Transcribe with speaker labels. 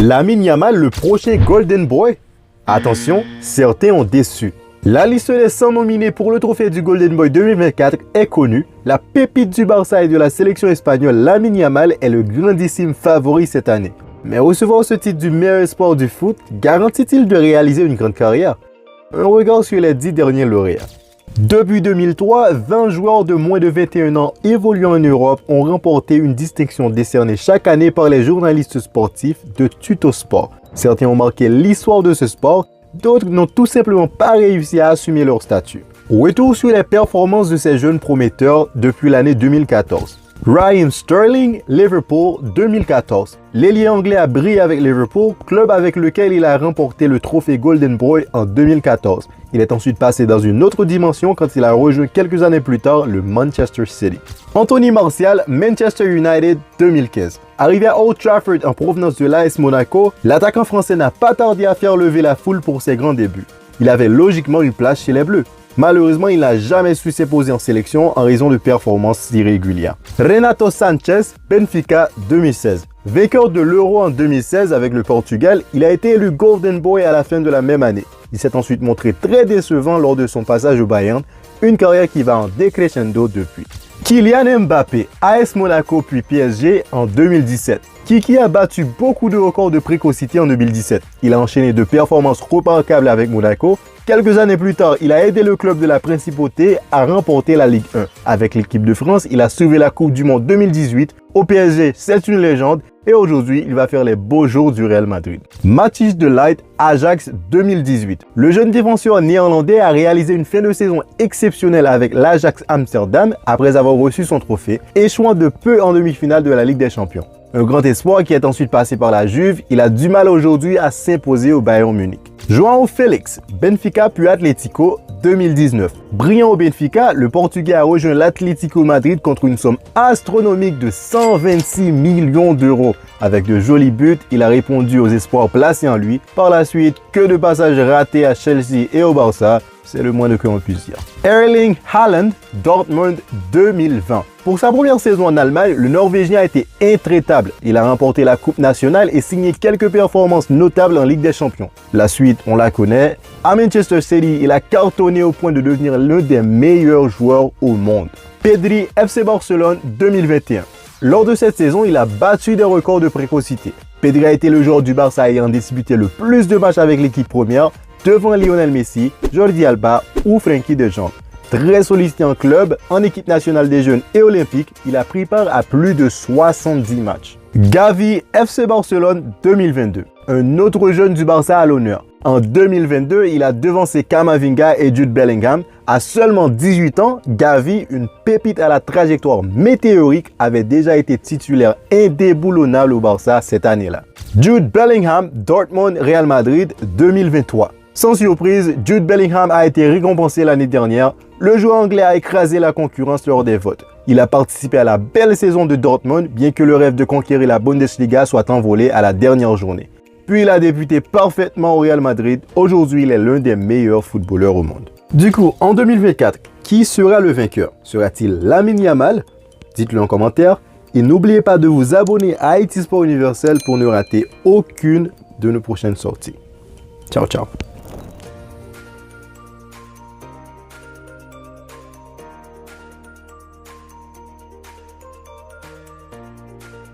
Speaker 1: Lamine Yamal, le prochain Golden Boy? Attention, certains ont déçu. La liste des 100 nominés pour le trophée du Golden Boy 2024 est connue. La pépite du Barça et de la sélection espagnole Lamine Yamal est le grandissime favori cette année. Mais recevoir ce titre du meilleur espoir du foot garantit-il de réaliser une grande carrière? Un regard sur les 10 derniers lauréats. Depuis 2003, 20 joueurs de moins de 21 ans évoluant en Europe ont remporté une distinction décernée chaque année par les journalistes sportifs de Tuttosport. Certains ont marqué l'histoire de ce sport, d'autres n'ont tout simplement pas réussi à assumer leur statut. Retour sur les performances de ces jeunes prometteurs depuis l'année 2014. Raheem Sterling, Liverpool, 2014. L'ailier anglais a brillé avec Liverpool, club avec lequel il a remporté le trophée Golden Boy en 2014. Il est ensuite passé dans une autre dimension quand il a rejoint quelques années plus tard le Manchester City. Anthony Martial, Manchester United, 2015. Arrivé à Old Trafford en provenance de l'AS Monaco, l'attaquant français n'a pas tardé à faire lever la foule pour ses grands débuts. Il avait logiquement une place chez les Bleus. Malheureusement, il n'a jamais su s'imposer en sélection en raison de performances irrégulières. Renato Sanchez, Benfica, 2016. Vainqueur de l'Euro en 2016 avec le Portugal, il a été élu Golden Boy à la fin de la même année. Il s'est ensuite montré très décevant lors de son passage au Bayern, une carrière qui va en décrescendo depuis. Kylian Mbappé, AS Monaco puis PSG en 2017. Kiki a battu beaucoup de records de précocité en 2017. Il a enchaîné de performances remarquables avec Monaco. Quelques années plus tard, il a aidé le club de la Principauté à remporter la Ligue 1. Avec l'équipe de France, il a sauvé la Coupe du Monde 2018. Au PSG, c'est une légende. Et aujourd'hui, il va faire les beaux jours du Real Madrid. Mathys de Ligt, Ajax 2018. Le jeune défenseur néerlandais a réalisé une fin de saison exceptionnelle avec l'Ajax Amsterdam après avoir reçu son trophée, échouant de peu en demi-finale de la Ligue des Champions. Un grand espoir qui est ensuite passé par la Juve, il a du mal aujourd'hui à s'imposer au Bayern Munich. João Félix, Benfica puis Atlético, 2019. Brillant au Benfica, le Portugais a rejoint l'Atlético Madrid contre une somme astronomique de 126 millions d'euros. Avec de jolis buts, il a répondu aux espoirs placés en lui. Par la suite, que de passages ratés à Chelsea et au Barça, c'est le moins que l'on puisse dire. Erling Haaland, Dortmund 2020. Pour sa première saison en Allemagne, le Norvégien a été intraitable. Il a remporté la Coupe nationale et signé quelques performances notables en Ligue des Champions. La suite, on la connaît. À Manchester City, il a cartonné au point de devenir l'un des meilleurs joueurs au monde. Pedri, FC Barcelone 2021. Lors de cette saison, il a battu des records de précocité. Pedri a été le joueur du Barça ayant disputé le plus de matchs avec l'équipe première, devant Lionel Messi, Jordi Alba ou Frenkie de Jong. Très sollicité en club, en équipe nationale des jeunes et olympique, il a pris part à plus de 70 matchs. Gavi, FC Barcelone 2022. Un autre jeune du Barça à l'honneur. En 2022, il a devancé Camavinga et Jude Bellingham. À seulement 18 ans, Gavi, une pépite à la trajectoire météorique, avait déjà été titulaire indéboulonnable au Barça cette année-là. Jude Bellingham, Dortmund, Real Madrid 2023. Sans surprise, Jude Bellingham a été récompensé l'année dernière. Le joueur anglais a écrasé la concurrence lors des votes. Il a participé à la belle saison de Dortmund, bien que le rêve de conquérir la Bundesliga soit envolé à la dernière journée. Puis il a débuté parfaitement au Real Madrid. Aujourd'hui, il est l'un des meilleurs footballeurs au monde. Du coup, en 2024, qui sera le vainqueur? Sera-t-il Lamine Yamal? Dites-le en commentaire. Et n'oubliez pas de vous abonner à Haïti Sport Universel pour ne rater aucune de nos prochaines sorties. Ciao, ciao.